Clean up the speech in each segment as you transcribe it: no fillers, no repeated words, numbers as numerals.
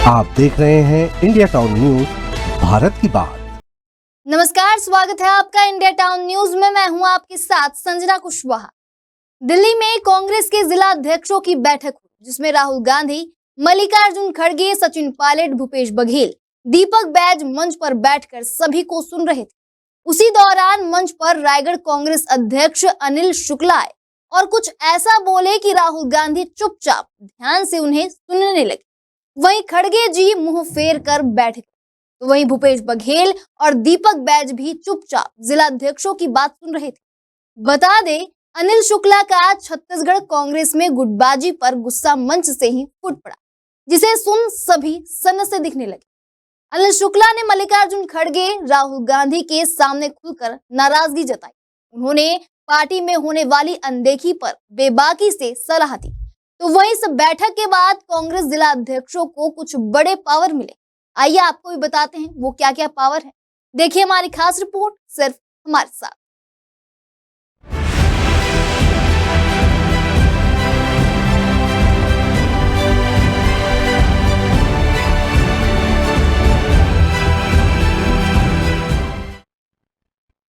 आप देख रहे हैं इंडिया टाउन न्यूज, भारत की बात। नमस्कार, स्वागत है आपका इंडिया टाउन न्यूज में। मैं हूं आपके साथ संजना कुशवाहा। दिल्ली में कांग्रेस के जिला अध्यक्षों की बैठक हुई, जिसमें राहुल गांधी, मल्लिकार्जुन खड़गे, सचिन पायलट, भूपेश बघेल, दीपक बैज मंच पर बैठकर सभी को सुन रहे थे। उसी दौरान मंच पर रायगढ़ कांग्रेस अध्यक्ष अनिल शुक्ला आए और कुछ ऐसा बोले कि राहुल गांधी चुपचाप ध्यान से उन्हें सुनने लगे। वहीं खड़गे जी मुंह फेर कर बैठ गए, तो वहीं भूपेश बघेल और दीपक बैज भी चुपचाप जिला अध्यक्षों की बात सुन रहे थे। बता दें, अनिल शुक्ला का छत्तीसगढ़ कांग्रेस में गुटबाजी पर गुस्सा मंच से ही फूट पड़ा, जिसे सुन सभी सन्न से दिखने लगे। अनिल शुक्ला ने मल्लिकार्जुन खड़गे, राहुल गांधी के सामने खुलकर नाराजगी जताई। उन्होंने पार्टी में होने वाली अनदेखी पर बेबाकी से सलाह दी। तो वहीं इस बैठक के बाद कांग्रेस जिला अध्यक्षों को कुछ बड़े पावर मिले। आइए आपको भी बताते हैं वो क्या क्या पावर है। देखिए हमारी खास रिपोर्ट सिर्फ हमारे साथ।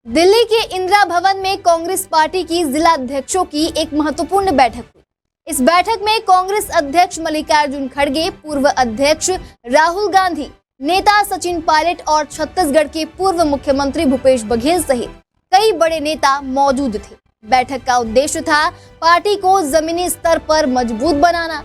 दिल्ली के इंदिरा भवन में कांग्रेस पार्टी की जिला अध्यक्षों की एक महत्वपूर्ण बैठक हुई। इस बैठक में कांग्रेस अध्यक्ष मल्लिकार्जुन खड़गे, पूर्व अध्यक्ष राहुल गांधी, नेता सचिन पायलट और छत्तीसगढ़ के पूर्व मुख्यमंत्री भूपेश बघेल सहित कई बड़े नेता मौजूद थे। बैठक का उद्देश्य था पार्टी को जमीनी स्तर पर मजबूत बनाना,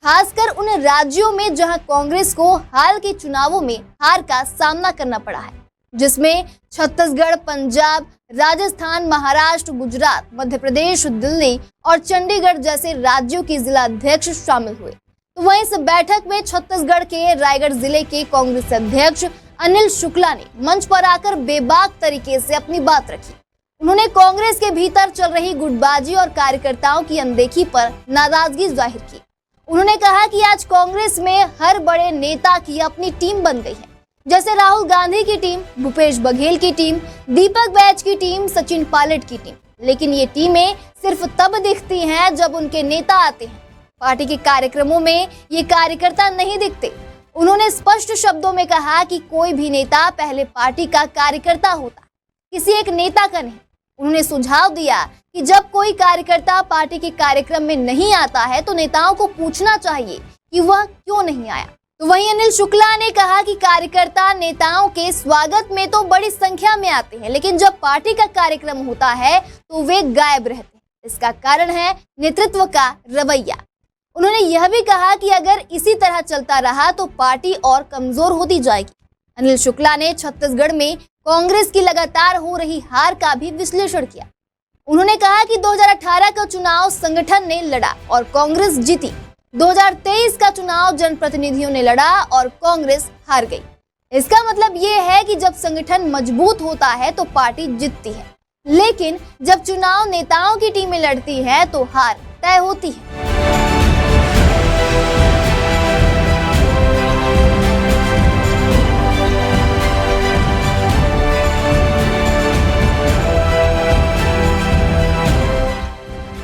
खासकर उन राज्यों में जहां कांग्रेस को हाल के चुनावों में हार का सामना करना पड़ा है, जिसमें छत्तीसगढ़, पंजाब, राजस्थान, महाराष्ट्र, गुजरात, मध्य प्रदेश, दिल्ली और चंडीगढ़ जैसे राज्यों के जिला अध्यक्ष शामिल हुए। तो वहीं इस बैठक में छत्तीसगढ़ के रायगढ़ जिले के कांग्रेस अध्यक्ष अनिल शुक्ला ने मंच पर आकर बेबाक तरीके से अपनी बात रखी। उन्होंने कांग्रेस के भीतर चल रही गुटबाजी और कार्यकर्ताओं की अनदेखी पर नाराजगी जाहिर की। उन्होंने कहा कि आज कांग्रेस में हर बड़े नेता की अपनी टीम बन गई है, जैसे राहुल गांधी की टीम, भूपेश बघेल की टीम, दीपक बैज की टीम, सचिन पायलट की टीम। लेकिन ये टीमें सिर्फ तब दिखती हैं जब उनके नेता आते हैं। पार्टी के कार्यक्रमों में ये कार्यकर्ता नहीं दिखते। उन्होंने स्पष्ट शब्दों में कहा कि कोई भी नेता पहले पार्टी का कार्यकर्ता होता, किसी एक नेता का नहीं। उन्होंने सुझाव दिया कि जब कोई कार्यकर्ता पार्टी के कार्यक्रम में नहीं आता है तो नेताओं को पूछना चाहिए कि वह क्यों नहीं आया। तो वहीं अनिल शुक्ला ने कहा कि कार्यकर्ता नेताओं के स्वागत में तो बड़ी संख्या में आते हैं, लेकिन जब पार्टी का कार्यक्रम होता है तो वे गायब रहते हैं। इसका कारण है नेतृत्व का रवैया। उन्होंने यह भी कहा कि अगर इसी तरह चलता रहा तो पार्टी और कमजोर होती जाएगी। अनिल शुक्ला ने छत्तीसगढ़ में कांग्रेस की लगातार हो रही हार का भी विश्लेषण किया। उन्होंने कहा कि 2018 का चुनाव संगठन ने लड़ा और कांग्रेस जीती। 2023 का चुनाव जनप्रतिनिधियों ने लड़ा और कांग्रेस हार गई। इसका मतलब ये है कि जब संगठन मजबूत होता है तो पार्टी जीतती है, लेकिन जब चुनाव नेताओं की टीमें लड़ती हैं तो हार तय होती है।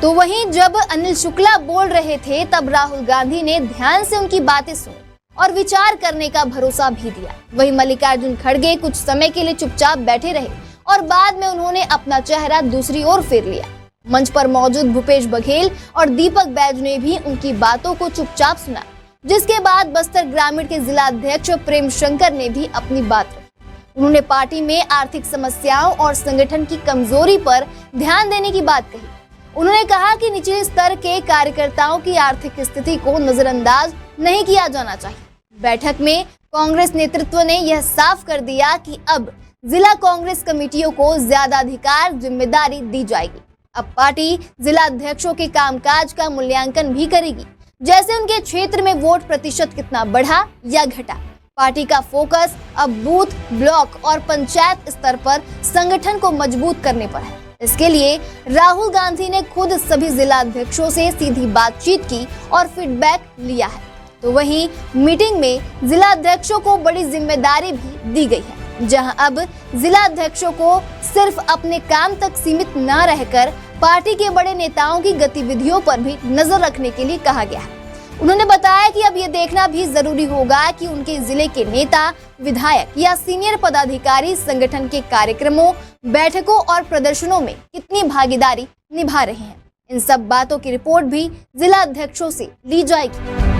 तो वहीं जब अनिल शुक्ला बोल रहे थे तब राहुल गांधी ने ध्यान से उनकी बातें सुनी और विचार करने का भरोसा भी दिया। वहीं मल्लिकार्जुन खड़गे कुछ समय के लिए चुपचाप बैठे रहे और बाद में उन्होंने अपना चेहरा दूसरी ओर फेर लिया। मंच पर मौजूद भूपेश बघेल और दीपक बैज ने भी उनकी बातों को चुपचाप सुना, जिसके बाद बस्तर ग्रामीण के जिला अध्यक्ष प्रेम शंकर ने भी अपनी बात रखी। उन्होंने पार्टी में आर्थिक समस्याओं और संगठन की कमजोरी पर ध्यान देने की बात कही। उन्होंने कहा कि निचले स्तर के कार्यकर्ताओं की आर्थिक स्थिति को नजरअंदाज नहीं किया जाना चाहिए। बैठक में कांग्रेस नेतृत्व ने यह साफ कर दिया कि अब जिला कांग्रेस कमेटियों को ज्यादा अधिकार, जिम्मेदारी दी जाएगी। अब पार्टी जिला अध्यक्षों के कामकाज का मूल्यांकन भी करेगी, जैसे उनके क्षेत्र में वोट प्रतिशत कितना बढ़ा या घटा। पार्टी का फोकस अब बूथ, ब्लॉक और पंचायत स्तर पर संगठन को मजबूत करने पर है। इसके लिए राहुल गांधी ने खुद सभी जिला अध्यक्षों से सीधी बातचीत की और फीडबैक लिया है। तो वहीं मीटिंग में जिला अध्यक्षों को बड़ी जिम्मेदारी भी दी गई है, जहां अब जिला अध्यक्षों को सिर्फ अपने काम तक सीमित न रहकर पार्टी के बड़े नेताओं की गतिविधियों पर भी नजर रखने के लिए कहा गया है। उन्होंने बताया कि अब ये देखना भी जरूरी होगा कि उनके जिले के नेता, विधायक या सीनियर पदाधिकारी संगठन के कार्यक्रमों, बैठकों और प्रदर्शनों में कितनी भागीदारी निभा रहे हैं। इन सब बातों की रिपोर्ट भी जिला अध्यक्षों से ली जाएगी।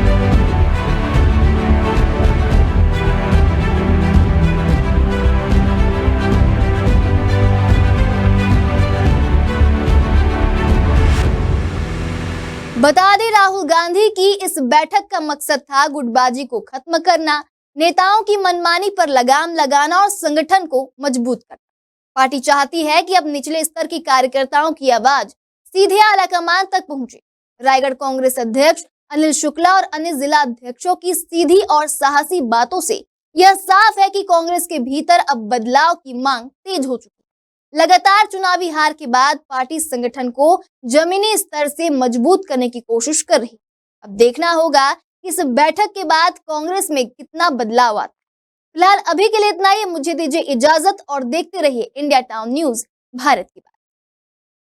बता दें, राहुल गांधी की इस बैठक का मकसद था गुटबाजी को खत्म करना, नेताओं की मनमानी पर लगाम लगाना और संगठन को मजबूत करना। पार्टी चाहती है कि अब निचले स्तर की कार्यकर्ताओं की आवाज सीधे आलाकमान तक पहुंचे। रायगढ़ कांग्रेस अध्यक्ष अनिल शुक्ला और अन्य जिला अध्यक्षों की सीधी और साहसी बातों से यह साफ है कि कांग्रेस के भीतर अब बदलाव की मांग तेज हो चुकी है। लगातार चुनावी हार के बाद पार्टी संगठन को जमीनी स्तर से मजबूत करने की कोशिश कर रही है। अब देखना होगा कि इस बैठक के बाद कांग्रेस में कितना बदलाव आता है। फिलहाल अभी के लिए इतना ही। मुझे दीजिए इजाजत और देखते रहिए इंडिया टाउन न्यूज, भारत की बात।